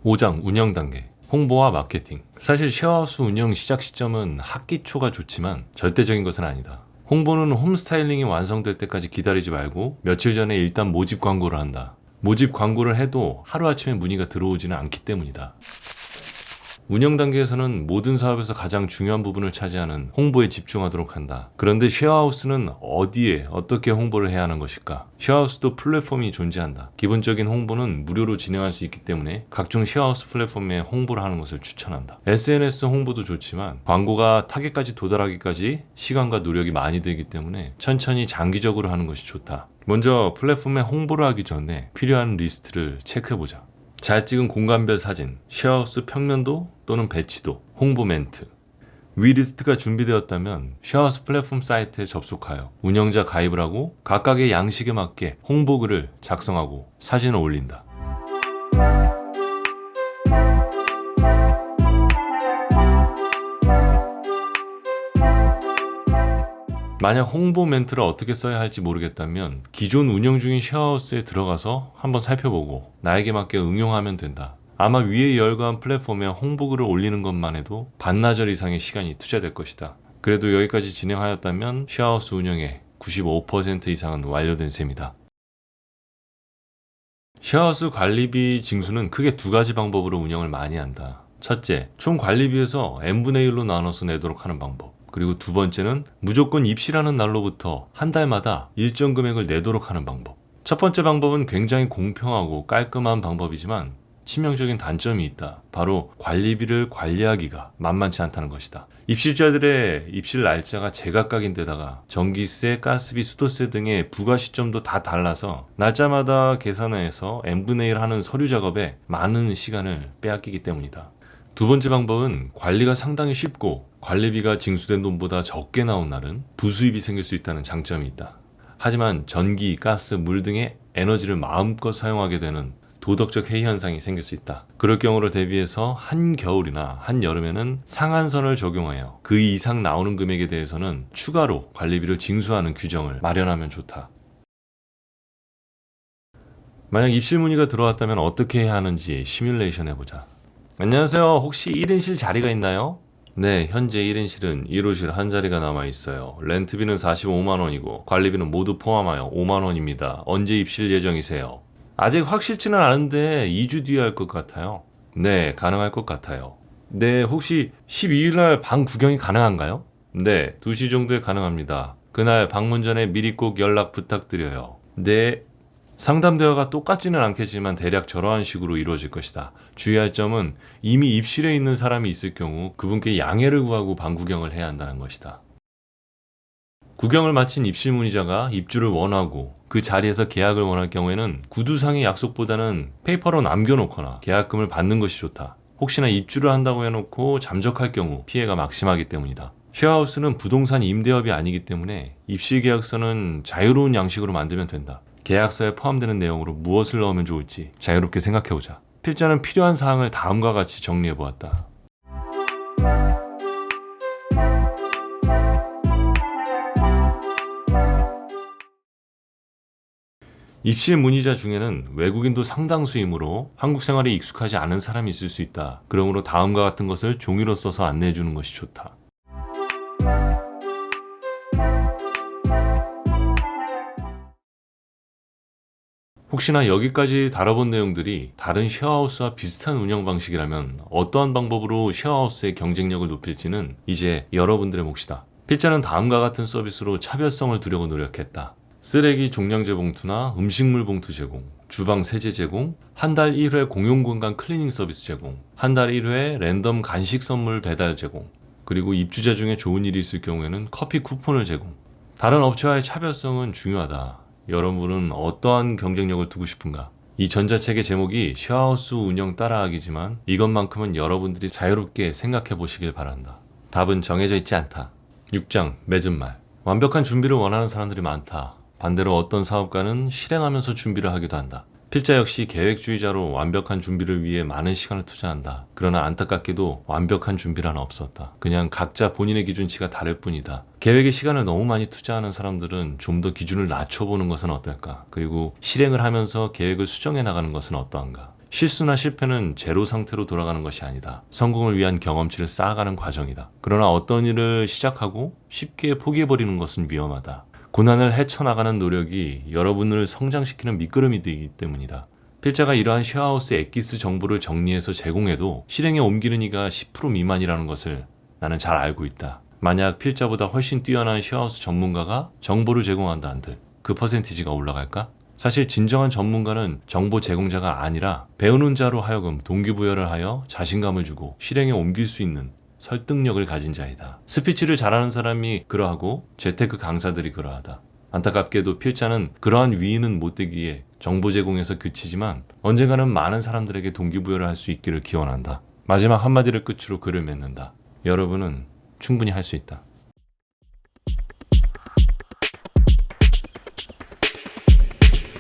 5장 운영 단계. 홍보와 마케팅. 사실 쉐어하우스 운영 시작 시점은 학기 초가 좋지만 절대적인 것은 아니다. 홍보는 홈 스타일링이 완성될 때까지 기다리지 말고 며칠 전에 일단 모집 광고를 한다. 모집 광고를 해도 하루아침에 문의가 들어오지는 않기 때문이다. 운영 단계에서는 모든 사업에서 가장 중요한 부분을 차지하는 홍보에 집중하도록 한다. 그런데 쉐어하우스는 어디에 어떻게 홍보를 해야 하는 것일까? 쉐어하우스도 플랫폼이 존재한다. 기본적인 홍보는 무료로 진행할 수 있기 때문에 각종 쉐어하우스 플랫폼에 홍보를 하는 것을 추천한다. SNS 홍보도 좋지만 광고가 타겟까지 도달하기까지 시간과 노력이 많이 들기 때문에 천천히 장기적으로 하는 것이 좋다. 먼저 플랫폼에 홍보를 하기 전에 필요한 리스트를 체크해보자. 잘 찍은 공간별 사진, 쉐어하우스 평면도 또는 배치도, 홍보 멘트. 위 리스트가 준비되었다면 쉐어하우스 플랫폼 사이트에 접속하여 운영자 가입을 하고 각각의 양식에 맞게 홍보글을 작성하고 사진을 올린다. 만약 홍보 멘트를 어떻게 써야 할지 모르겠다면 기존 운영 중인 쉐어하우스에 들어가서 한번 살펴보고 나에게 맞게 응용하면 된다. 아마 위에 열거한 플랫폼에 홍보글을 올리는 것만 해도 반나절 이상의 시간이 투자될 것이다. 그래도 여기까지 진행하였다면 쉐어하우스 운영의 95% 이상은 완료된 셈이다. 쉐어하우스 관리비 징수는 크게 두 가지 방법으로 운영을 많이 한다. 첫째, 총 관리비에서 n분의 1로 나눠서 내도록 하는 방법. 그리고 두 번째는 무조건 입실하는 날로부터 한 달마다 일정 금액을 내도록 하는 방법. 첫 번째 방법은 굉장히 공평하고 깔끔한 방법이지만 치명적인 단점이 있다. 바로 관리비를 관리하기가 만만치 않다는 것이다. 입실자들의 입실 날짜가 제각각인데다가 전기세, 가스비, 수도세 등의 부과 시점도 다 달라서 날짜마다 계산해서 n분의 1 하는 서류 작업에 많은 시간을 빼앗기기 때문이다. 두 번째 방법은 관리가 상당히 쉽고 관리비가 징수된 돈보다 적게 나온 날은 부수입이 생길 수 있다는 장점이 있다. 하지만 전기, 가스, 물 등의 에너지를 마음껏 사용하게 되는 도덕적 해이 현상이 생길 수 있다. 그럴 경우를 대비해서 한겨울이나 한여름에는 상한선을 적용하여 그 이상 나오는 금액에 대해서는 추가로 관리비를 징수하는 규정을 마련하면 좋다. 만약 입실 문의가 들어왔다면 어떻게 해야 하는지 시뮬레이션 해보자. 안녕하세요. 혹시 1인실 자리가 있나요? 네, 현재 1인실은 1호실 한 자리가 남아있어요. 렌트비는 45만원이고 관리비는 모두 포함하여 5만원입니다. 언제 입실 예정이세요? 아직 확실치는 않은데 2주 뒤에 할 것 같아요. 네, 가능할 것 같아요. 네, 혹시 12일날 방 구경이 가능한가요? 네, 2시 정도에 가능합니다. 그날 방문 전에 미리 꼭 연락 부탁드려요. 네. 상담 대화가 똑같지는 않겠지만 대략 저러한 식으로 이루어질 것이다. 주의할 점은 이미 입실에 있는 사람이 있을 경우 그분께 양해를 구하고 방 구경을 해야 한다는 것이다. 구경을 마친 입실 문의자가 입주를 원하고 그 자리에서 계약을 원할 경우에는 구두상의 약속보다는 페이퍼로 남겨놓거나 계약금을 받는 것이 좋다. 혹시나 입주를 한다고 해놓고 잠적할 경우 피해가 막심하기 때문이다. 쉐어하우스는 부동산 임대업이 아니기 때문에 입실 계약서는 자유로운 양식으로 만들면 된다. 계약서에 포함되는 내용으로 무엇을 넣으면 좋을지 자유롭게 생각해보자. 필자는 필요한 사항을 다음과 같이 정리해보았다. 입실 문의자 중에는 외국인도 상당수이므로 한국 생활에 익숙하지 않은 사람이 있을 수 있다. 그러므로 다음과 같은 것을 종이로 써서 안내해주는 것이 좋다. 혹시나 여기까지 다뤄본 내용들이 다른 쉐어하우스와 비슷한 운영 방식이라면 어떠한 방법으로 쉐어하우스의 경쟁력을 높일지는 이제 여러분들의 몫이다. 필자는 다음과 같은 서비스로 차별성을 두려고 노력했다. 쓰레기 종량제 봉투나 음식물 봉투 제공, 주방 세제 제공, 한 달 1회 공용공간 클리닝 서비스 제공, 한 달 1회 랜덤 간식 선물 배달 제공, 그리고 입주자 중에 좋은 일이 있을 경우에는 커피 쿠폰을 제공. 다른 업체와의 차별성은 중요하다. 여러분은 어떠한 경쟁력을 두고 싶은가? 이 전자책의 제목이 쉐어하우스 운영 따라하기지만 이것만큼은 여러분들이 자유롭게 생각해 보시길 바란다. 답은 정해져 있지 않다. 6장 맺은 말. 완벽한 준비를 원하는 사람들이 많다. 반대로 어떤 사업가는 실행하면서 준비를 하기도 한다. 필자 역시 계획주의자로 완벽한 준비를 위해 많은 시간을 투자한다. 그러나 안타깝게도 완벽한 준비란 없었다. 그냥 각자 본인의 기준치가 다를 뿐이다. 계획에 시간을 너무 많이 투자하는 사람들은 좀 더 기준을 낮춰보는 것은 어떨까? 그리고 실행을 하면서 계획을 수정해 나가는 것은 어떠한가? 실수나 실패는 제로 상태로 돌아가는 것이 아니다. 성공을 위한 경험치를 쌓아가는 과정이다. 그러나 어떤 일을 시작하고 쉽게 포기해버리는 것은 위험하다. 고난을 헤쳐나가는 노력이 여러분을 성장시키는 밑거름이 되기 때문이다. 필자가 이러한 쉐어하우스 엑기스 정보를 정리해서 제공해도 실행에 옮기는 이가 10% 미만이라는 것을 나는 잘 알고 있다. 만약 필자보다 훨씬 뛰어난 쉐어하우스 전문가가 정보를 제공한다 한들 그 퍼센티지가 올라갈까? 사실 진정한 전문가는 정보 제공자가 아니라 배우는 자로 하여금 동기부여를 하여 자신감을 주고 실행에 옮길 수 있는 설득력을 가진 자이다. 스피치를 잘하는 사람이 그러하고 재테크 강사들이 그러하다. 안타깝게도 필자는 그러한 위인은 못 되기에 정보 제공에서 그치지만 언젠가는 많은 사람들에게 동기부여를 할 수 있기를 기원한다. 마지막 한마디를 끝으로 글을 맺는다. 여러분은 충분히 할 수 있다.